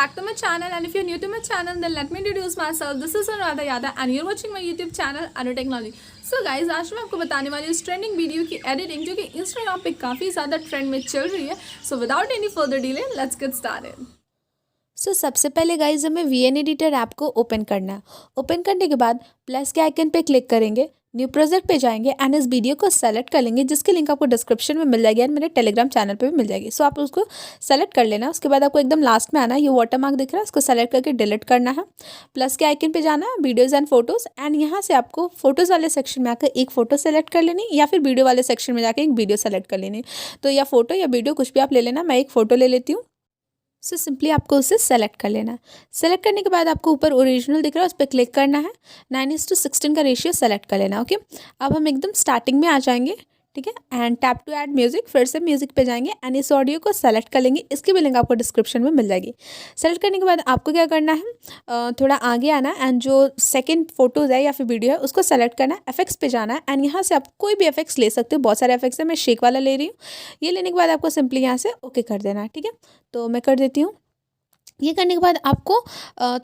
back to my channel, and if you're new to my channel then let me introduce myself. This is Anuradha Yadav and you're watching my YouTube channel anutechnology. So guys, आज मैं आपको बताने वाली हूँ trending video की editing जो कि Instagram पे काफ़ी ज़्यादा ट्रेंड में चल रही है. So without any further delay let's get started. सबसे पहले गाइज हमें VN एडिटर ऐप को ओपन करना है. ओपन करने के बाद प्लस के आइकन पे क्लिक करेंगे, न्यू प्रोजेक्ट पे जाएंगे एंड इस वीडियो को सेलेक्ट कर लेंगे जिसकी लिंक आपको डिस्क्रिप्शन में मिल जाएगी एंड मेरे टेलीग्राम चैनल पे भी मिल जाएगी. सो आप उसको सेलेक्ट कर लेना. उसके बाद आपको एकदम लास्ट में आना है, ये वाटर मार्क दिख रहा है, उसको सेलेक्ट करके डिलीट करना है. प्लस के आइकन पे जाना है, वीडियोज़ एंड फोटोज़, एंड यहाँ से आपको फोटोज़ वाले सेक्शन में आकर एक फ़ोटो सेलेक्ट कर लेनी या फिर वीडियो वाले सेक्शन में जाकर एक वीडियो सेलेक्ट कर लेनी. तो या फोटो या वीडियो कुछ भी आप ले लेना. मैं एक फ़ोटो ले लेती हूँ. सो सिंपली आपको उसे सेलेक्ट कर लेना है. सेलेक्ट करने के बाद आपको ऊपर ओरिजिनल दिख रहा है, उस पर क्लिक करना है. 9:16 का रेशियो सेलेक्ट कर लेना. ओके, अब हम एकदम स्टार्टिंग में आ जाएंगे. ठीक है, and tap to add music, फिर से म्यूजिक पे जाएंगे एंड इस ऑडियो को सेलेक्ट कर लेंगे. इसकी भी लिंक आपको डिस्क्रिप्शन में मिल जाएगी. सेलेक्ट करने के बाद आपको क्या करना है, थोड़ा आगे आना एंड जो सेकंड फोटोज़ है या फिर वीडियो है उसको सेलेक्ट करना है. एफेक्ट्स पे जाना है एंड यहाँ से आप कोई भी एफेक्ट्स ले सकते हो. बहुत सारे एफेक्ट्स है, मैं शेक वाला ले रही हूँ. ये लेने के बाद आपको सिंपली यहाँ से ओके कर देना है. ठीक है, तो मैं कर देती हूँ. ये करने के बाद आपको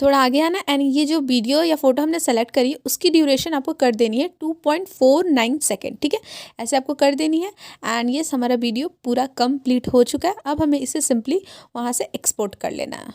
थोड़ा आगे आना एंड ये जो वीडियो या फोटो हमने सेलेक्ट करी है उसकी ड्यूरेशन आपको कर देनी है 2.49 सेकेंड. ठीक है, ऐसे आपको कर देनी है. एंड ये हमारा वीडियो पूरा कंप्लीट हो चुका है. अब हमें इसे सिंपली वहाँ से एक्सपोर्ट कर लेना है.